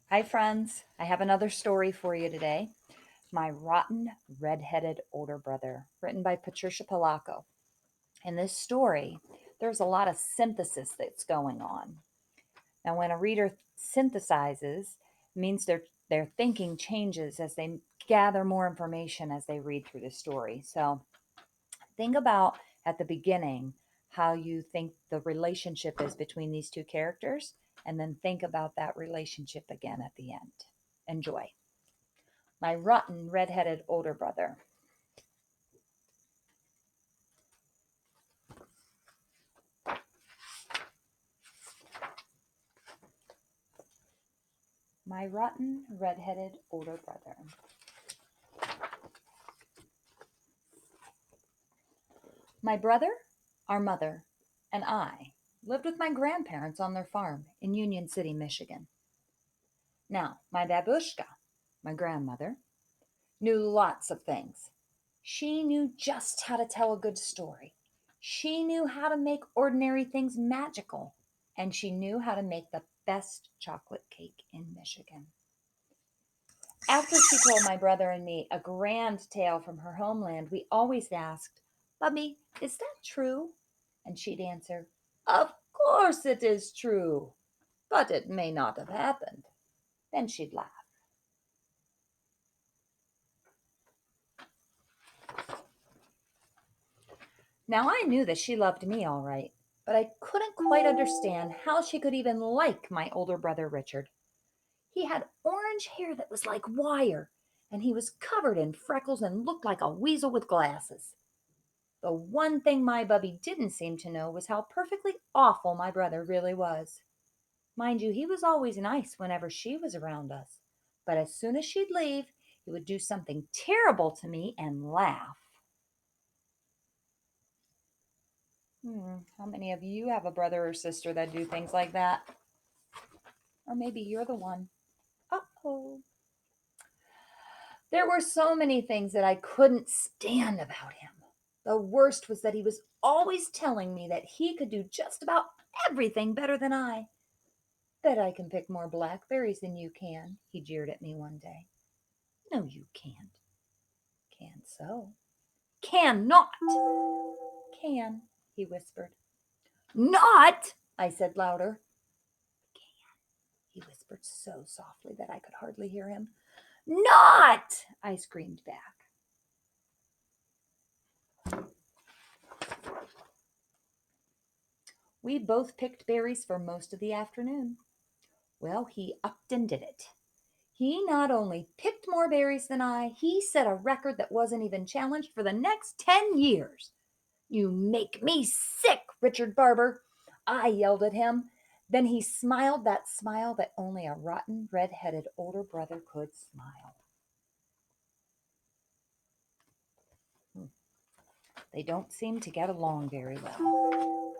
Hi, friends. I have another story for you today. My Rotten Redheaded Older Brother, written by Patricia Polacco. In this story, there's a lot of synthesis that's going on. Now, when a reader synthesizes, it means their thinking changes as they gather more information as they read through the story. So, think about at the beginning how you think the relationship is between these two characters, and then think about that relationship again at the end. Enjoy. My rotten redheaded older brother. My rotten redheaded older brother. My brother, our mother, and I lived with my grandparents on their farm in Union City, Michigan. Now, my babushka, my grandmother, knew lots of things. She knew just how to tell a good story. She knew how to make ordinary things magical. And she knew how to make the best chocolate cake in Michigan. After she told my brother and me a grand tale from her homeland, we always asked, Bubby, is that true? And she'd answer, Of course it is true, but it may not have happened. Then she'd laugh. Now I knew that she loved me all right, but I couldn't quite understand how she could even like my older brother Richard. He had orange hair that was like wire, and he was covered in freckles and looked like a weasel with glasses. The one thing my Bubby didn't seem to know was how perfectly awful my brother really was. Mind you, he was always nice whenever she was around us, but as soon as she'd leave, he would do something terrible to me and laugh. How many of you have a brother or sister that do things like that? Or maybe you're the one. Uh-oh. There were so many things that I couldn't stand about him. The worst was that he was always telling me that he could do just about everything better than I. Bet I can pick more blackberries than you can, he jeered at me one day. No, you can't. Can so. Can not. Can, he whispered. Not, I said louder. Can, he whispered so softly that I could hardly hear him. Not, I screamed back. We both picked berries for most of the afternoon. Well, he upped and did it. He not only picked more berries than I, he set a record that wasn't even challenged for the next 10 years. You make me sick, Richard Barber, I yelled at him. Then he smiled that smile that only a rotten, red-headed older brother could smile. They don't seem to get along very well.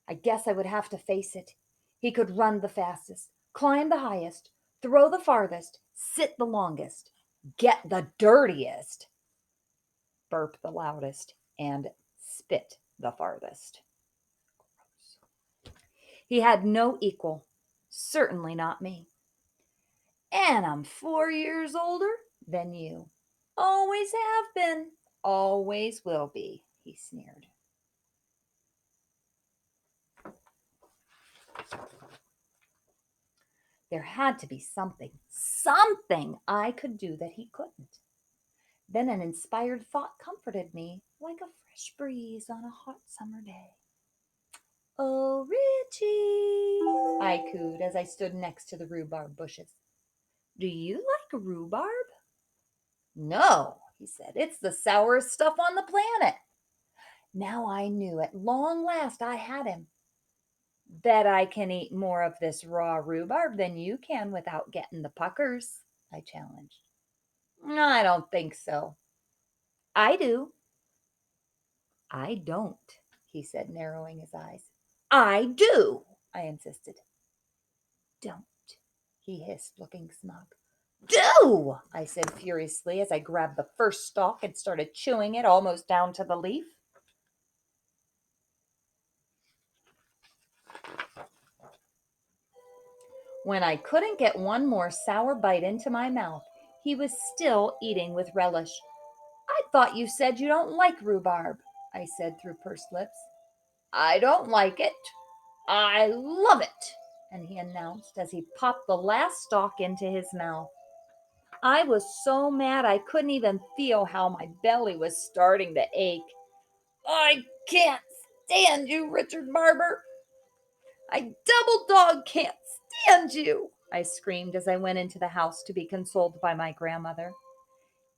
I guess I would have to face it. He could run the fastest, climb the highest, throw the farthest, sit the longest, get the dirtiest, burp the loudest, and spit the farthest. He had no equal, certainly not me. And I'm 4 years older than you. Always have been, always will be, he sneered. There had to be something I could do that he couldn't. Then an inspired thought comforted me like a fresh breeze on a hot summer day. Oh, Richie, I cooed as I stood next to the rhubarb bushes. Do you like rhubarb? No, he said. It's the sourest stuff on the planet. Now I knew at long last I had him. Bet I can eat more of this raw rhubarb than you can without getting the puckers, I challenged. I don't think so. I do. I don't, he said, narrowing his eyes. I do, I insisted. Don't, he hissed, looking smug. Do, I said furiously as I grabbed the first stalk and started chewing it almost down to the leaf. When I couldn't get one more sour bite into my mouth, he was still eating with relish. I thought you said you don't like rhubarb, I said through pursed lips. I don't like it. I love it, and he announced as he popped the last stalk into his mouth. I was so mad I couldn't even feel how my belly was starting to ache. I can't stand you, Richard Barber. I double dog can't stand you, I screamed as I went into the house to be consoled by my grandmother.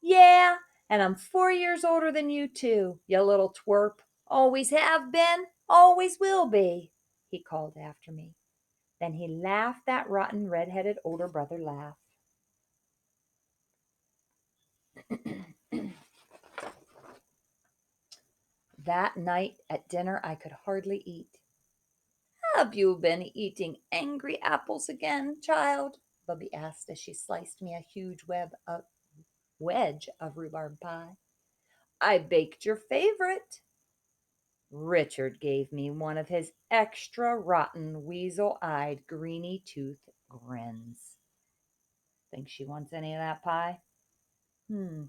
Yeah, and I'm 4 years older than you too, you little twerp. Always have been, always will be, he called after me. Then he laughed that rotten red-headed older brother laugh. That night at dinner I could hardly eat. Have you been eating angry apples again, child? Bubby asked as she sliced me a huge wedge of rhubarb pie. I baked your favorite. Richard gave me one of his extra rotten, weasel-eyed, greeny-toothed grins. Think she wants any of that pie? Hmm.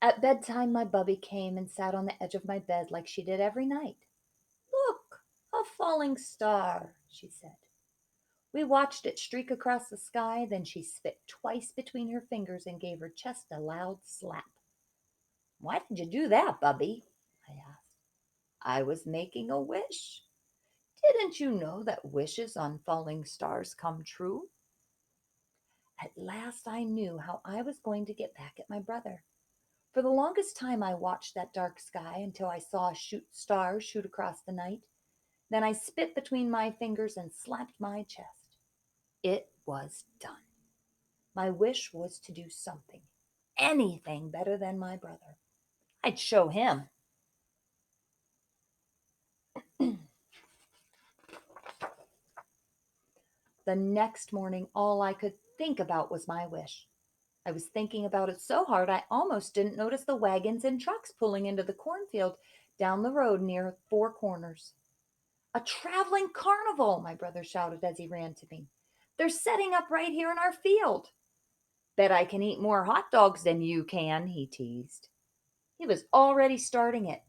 At bedtime, my Bubby came and sat on the edge of my bed like she did every night. Look, a falling star, she said. We watched it streak across the sky, then she spit twice between her fingers and gave her chest a loud slap. Why did you do that, Bubby? I asked. I was making a wish. Didn't you know that wishes on falling stars come true? At last I knew how I was going to get back at my brother. For the longest time I watched that dark sky until I saw a star shoot across the night. Then I spit between my fingers and slapped my chest. It was done. My wish was to do something, anything better than my brother. I'd show him. The next morning, all I could think about was my wish. I was thinking about it so hard I almost didn't notice the wagons and trucks pulling into the cornfield down the road near Four Corners. A traveling carnival, my brother shouted as he ran to me. They're setting up right here in our field. Bet I can eat more hot dogs than you can, he teased. He was already starting it,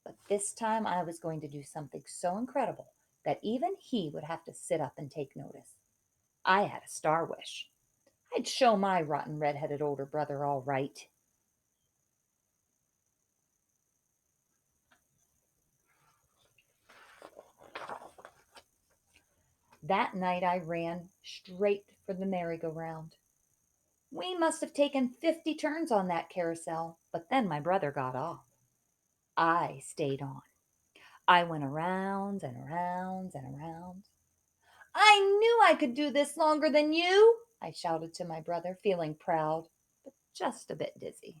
but this time I was going to do something so incredible that even he would have to sit up and take notice. I had a star wish. I'd show my rotten red-headed older brother all right. That night I ran straight for the merry-go-round. We must have taken 50 turns on that carousel, but then my brother got off. I stayed on. I went around and around and around. I knew I could do this longer than you, I shouted to my brother, feeling proud, but just a bit dizzy.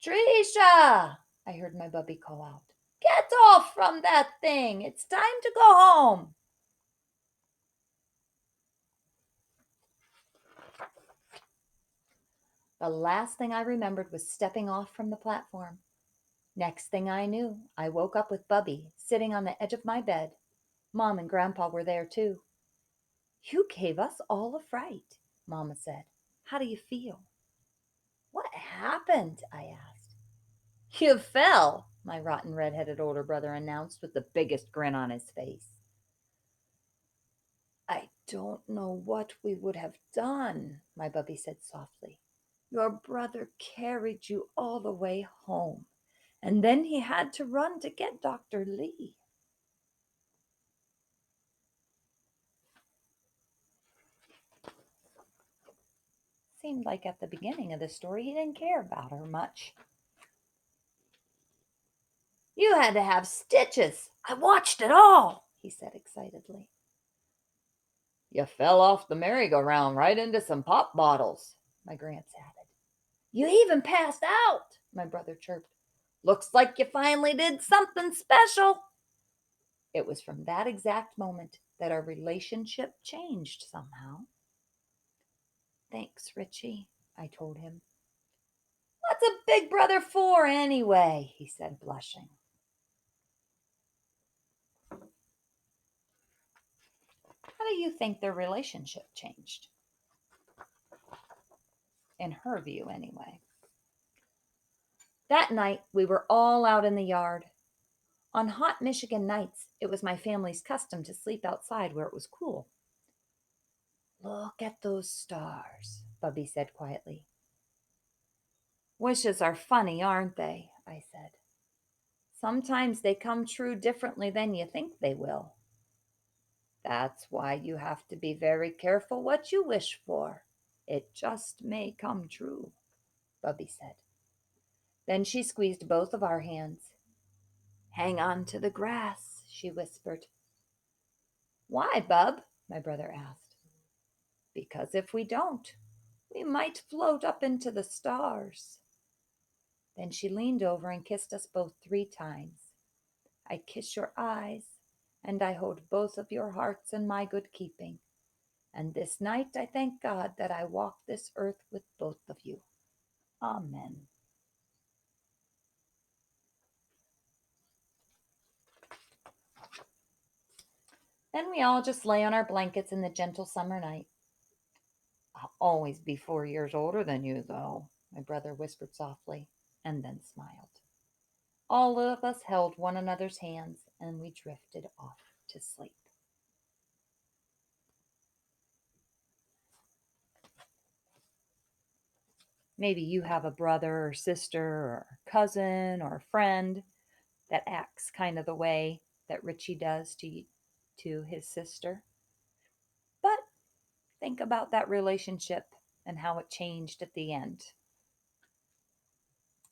Tricia, I heard my bubby call out. Get off from that thing. It's time to go home. The last thing I remembered was stepping off from the platform. Next thing I knew, I woke up with Bubby sitting on the edge of my bed. Mom and Grandpa were there too. You gave us all a fright, Mama said. How do you feel? What happened? I asked. You fell, my rotten red-headed older brother announced with the biggest grin on his face. I don't know what we would have done, my Bubby said softly. Your brother carried you all the way home, and then he had to run to get Dr. Lee. Seemed like at the beginning of the story he didn't care about her much. You had to have stitches. I watched it all, he said excitedly. You fell off the merry-go-round right into some pop bottles, my Grants added. You even passed out, my brother chirped. Looks like you finally did something special. It was from that exact moment that our relationship changed somehow. Thanks, Richie, I told him. What's a big brother for, anyway? He said, blushing. do you think their relationship changed? In her view, anyway. That night, we were all out in the yard. On hot Michigan nights, it was my family's custom to sleep outside where it was cool. Look at those stars, Bubby said quietly. Wishes are funny, aren't they? I said. Sometimes they come true differently than you think they will. That's why you have to be very careful what you wish for. It just may come true, Bubby said. Then she squeezed both of our hands. Hang on to the grass, she whispered. Why, Bub? My brother asked. Because if we don't, we might float up into the stars. Then she leaned over and kissed us both 3 times. I kiss your eyes, and I hold both of your hearts in my good keeping. And this night I thank God that I walk this earth with both of you. Amen. Then we all just lay on our blankets in the gentle summer night. I'll always be 4 years older than you, though, my brother whispered softly, and then smiled. All of us held one another's hands, and we drifted off to sleep. Maybe you have a brother or sister or cousin or friend that acts kind of the way that Richie does to his sister. But think about that relationship and how it changed at the end.